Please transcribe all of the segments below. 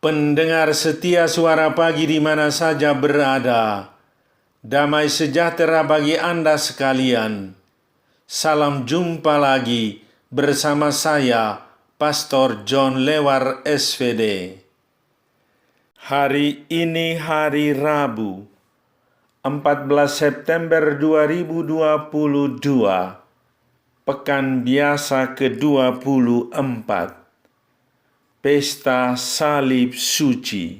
Pendengar setia Suara Pagi di mana saja berada, damai sejahtera bagi Anda sekalian. Salam jumpa lagi bersama saya, Pastor John Lewar SVD. Hari ini hari Rabu, 14 September 2022, Pekan Biasa ke-24. Pesta Salib Suci.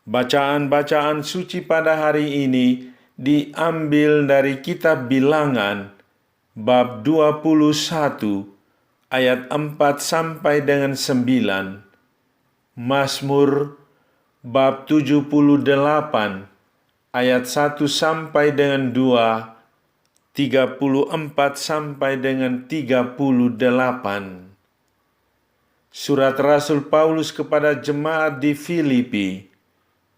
Bacaan-bacaan suci pada hari ini diambil dari Kitab Bilangan bab 21 ayat 4 sampai dengan 9, Mazmur bab 78 ayat 1 sampai dengan 2, 34 sampai dengan 38. Surat Rasul Paulus kepada jemaat di Filipi,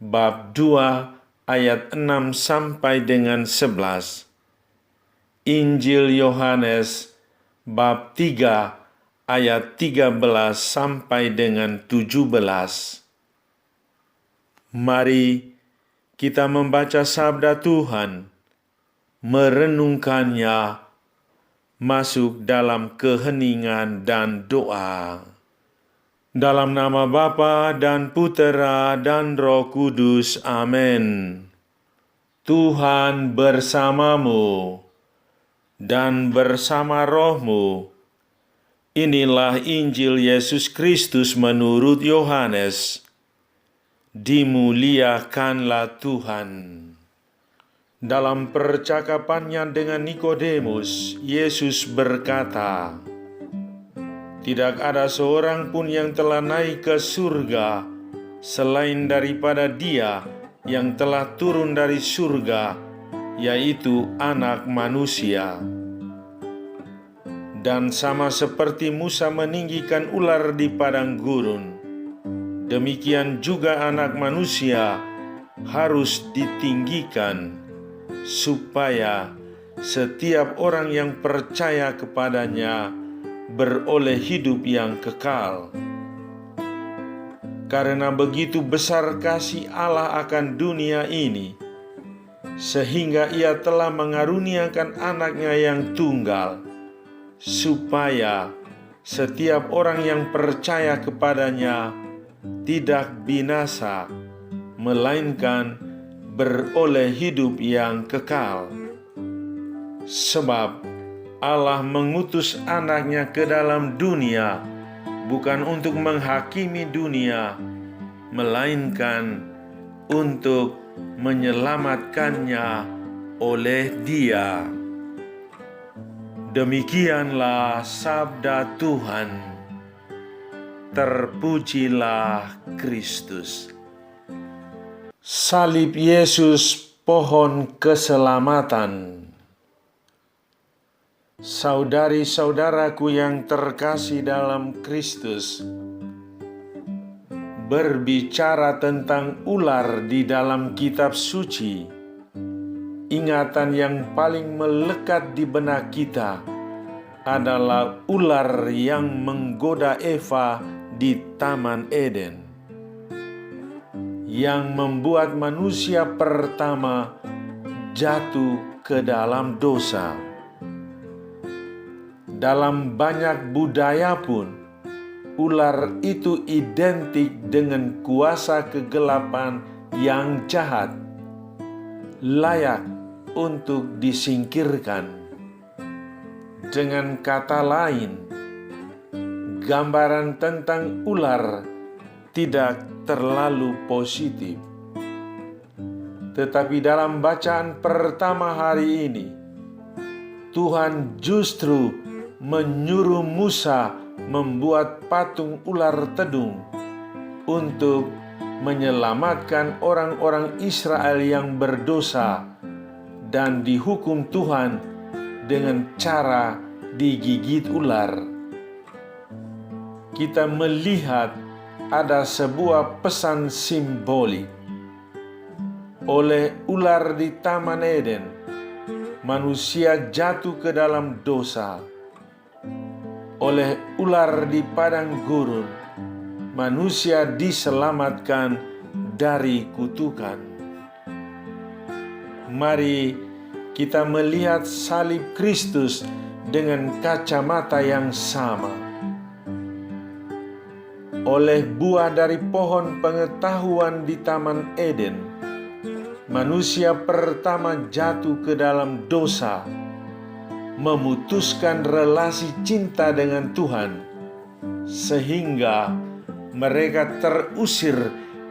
bab 2 ayat 6 sampai dengan 11. Injil Yohanes, bab 3 ayat 13 sampai dengan 17. Mari kita membaca sabda Tuhan, merenungkannya, masuk dalam keheningan dan doa. Dalam nama Bapa dan Putera dan Roh Kudus. Amin. Tuhan bersamamu dan bersama rohmu. Inilah Injil Yesus Kristus menurut Yohanes. Dimuliakanlah Tuhan. Dalam percakapannya dengan Nikodemus, Yesus berkata, "Tidak ada seorang pun yang telah naik ke surga selain daripada Dia yang telah turun dari surga, yaitu Anak Manusia. Dan sama seperti Musa meninggikan ular di padang gurun, demikian juga Anak Manusia harus ditinggikan, supaya setiap orang yang percaya kepadanya beroleh hidup yang kekal. Karena begitu besar kasih Allah akan dunia ini, sehingga Ia telah mengaruniakan anaknya yang tunggal, supaya setiap orang yang percaya kepadanya tidak binasa, melainkan beroleh hidup yang kekal. Sebab Allah mengutus anaknya ke dalam dunia bukan untuk menghakimi dunia, melainkan untuk menyelamatkannya oleh Dia." Demikianlah sabda Tuhan. Terpujilah Kristus. Salib Yesus, pohon keselamatan. Saudari-saudaraku yang terkasih dalam Kristus, berbicara tentang ular di dalam kitab suci, ingatan yang paling melekat di benak kita adalah ular yang menggoda Eva di Taman Eden, yang membuat manusia pertama jatuh ke dalam dosa. Dalam banyak budaya pun, ular itu identik dengan kuasa kegelapan yang jahat, layak untuk disingkirkan. Dengan kata lain, gambaran tentang ular tidak terlalu positif. Tetapi dalam bacaan pertama hari ini, Tuhan justru menyuruh Musa membuat patung ular tedung untuk menyelamatkan orang-orang Israel yang berdosa dan dihukum Tuhan dengan cara digigit ular. Kita melihat ada sebuah pesan simbolik. Oleh ular di Taman Eden, manusia jatuh ke dalam dosa. Oleh ular di padang gurun, manusia diselamatkan dari kutukan. Mari kita melihat salib Kristus dengan kacamata yang sama. Oleh buah dari pohon pengetahuan di Taman Eden, manusia pertama jatuh ke dalam dosa, memutuskan relasi cinta dengan Tuhan, sehingga mereka terusir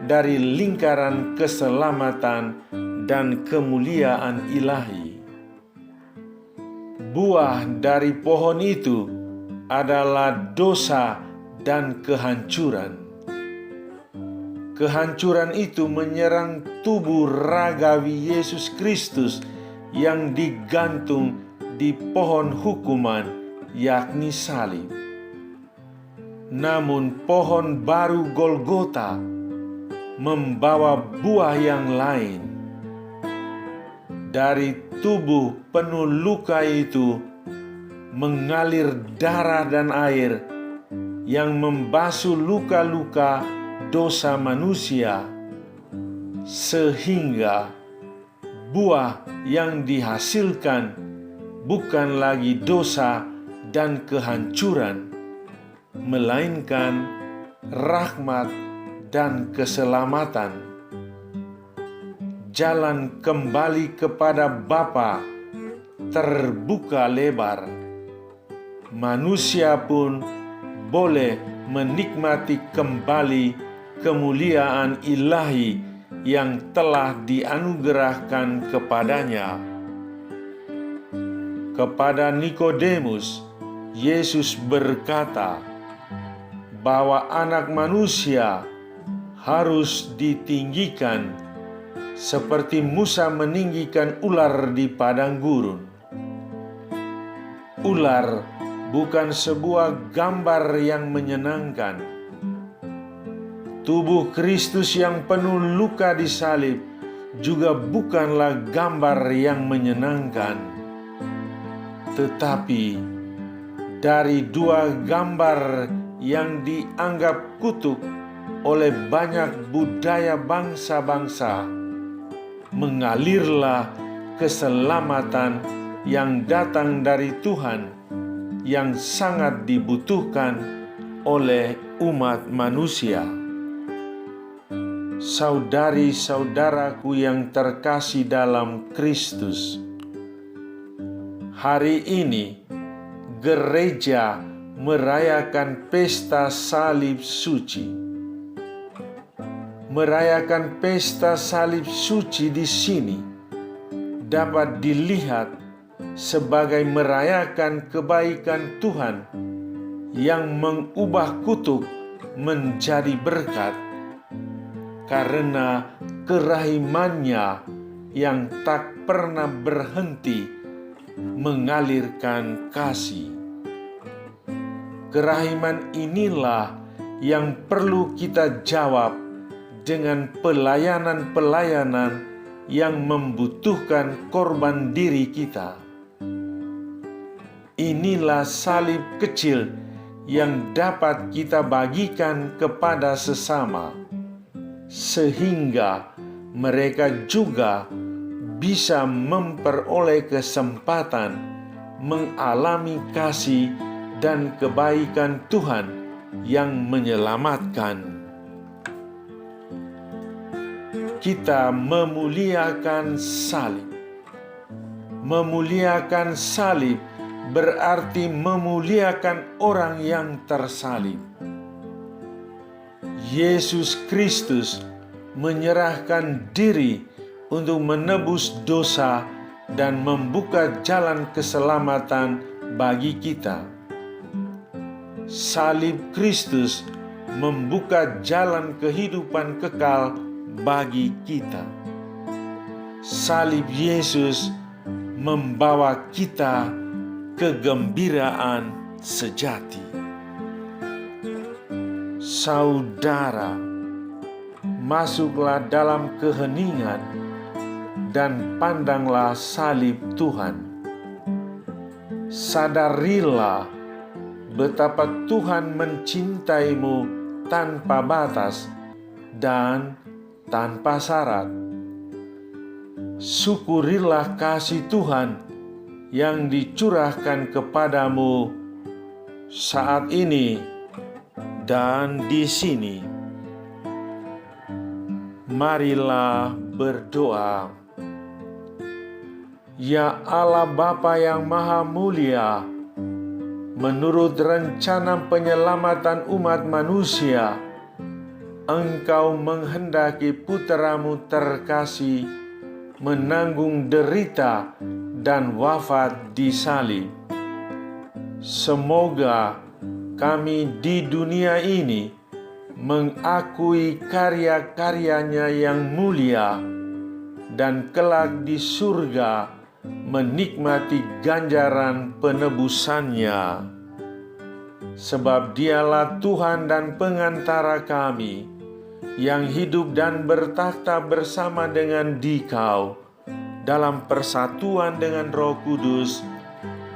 dari lingkaran keselamatan dan kemuliaan ilahi. Buah dari pohon itu adalah dosa dan kehancuran. Kehancuran itu menyerang tubuh ragawi Yesus Kristus yang digantung di pohon hukuman, yakni salib. Namun pohon baru Golgota membawa buah yang lain. Dari tubuh penuh luka itu mengalir darah dan air yang membasuh luka-luka dosa manusia, sehingga buah yang dihasilkan bukan lagi dosa dan kehancuran, melainkan rahmat dan keselamatan. Jalan kembali kepada Bapa terbuka lebar. Manusia pun boleh menikmati kembali kemuliaan ilahi yang telah dianugerahkan kepadanya. Kepada Nikodemus, Yesus berkata bahwa Anak Manusia harus ditinggikan seperti Musa meninggikan ular di padang gurun. Ular bukan sebuah gambar yang menyenangkan. Tubuh Kristus yang penuh luka di salib juga bukanlah gambar yang menyenangkan. Tetapi dari dua gambar yang dianggap kutuk oleh banyak budaya bangsa-bangsa, mengalirlah keselamatan yang datang dari Tuhan, yang sangat dibutuhkan oleh umat manusia. Saudari-saudaraku yang terkasih dalam Kristus, hari ini gereja merayakan pesta salib suci. Merayakan pesta salib suci di sini dapat dilihat sebagai merayakan kebaikan Tuhan yang mengubah kutuk menjadi berkat karena kerahimannya yang tak pernah berhenti mengalirkan kasih. Kerahiman inilah yang perlu kita jawab dengan pelayanan-pelayanan yang membutuhkan korban diri kita. Inilah salib kecil yang dapat kita bagikan kepada sesama, sehingga mereka juga bisa memperoleh kesempatan mengalami kasih dan kebaikan Tuhan yang menyelamatkan. Kita memuliakan salib. Memuliakan salib berarti memuliakan orang yang tersalib. Yesus Kristus menyerahkan diri untuk menebus dosa dan membuka jalan keselamatan bagi kita. Salib Kristus membuka jalan kehidupan kekal bagi kita. Salib Yesus membawa kita kegembiraan sejati. Saudara, masuklah dalam keheningan dan pandanglah salib Tuhan. Sadarilah betapa Tuhan mencintaimu tanpa batas dan tanpa syarat. Syukurilah kasih Tuhan yang dicurahkan kepadamu saat ini dan di sini. Marilah berdoa. Ya Allah Bapa yang Maha Mulia, menurut rencana penyelamatan umat manusia, Engkau menghendaki putra-Mu terkasih menanggung derita dan wafat di salib. Semoga kami di dunia ini mengakui karya-karyanya yang mulia, dan kelak di surga menikmati ganjaran penebusannya. Sebab Dialah Tuhan dan pengantara kami, yang hidup dan bertakhta bersama dengan Dikau dalam persatuan dengan Roh Kudus,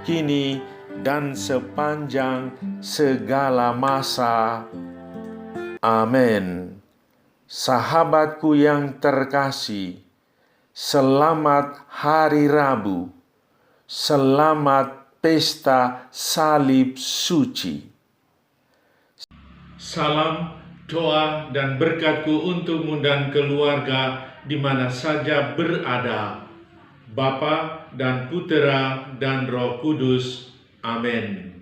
kini dan sepanjang segala masa. Amin. Sahabatku yang terkasih, selamat Hari Rabu, selamat Pesta Salib Suci. Salam, doa, dan berkatku untukmu dan keluarga di mana saja berada, Bapa dan Putera dan Roh Kudus. Amin.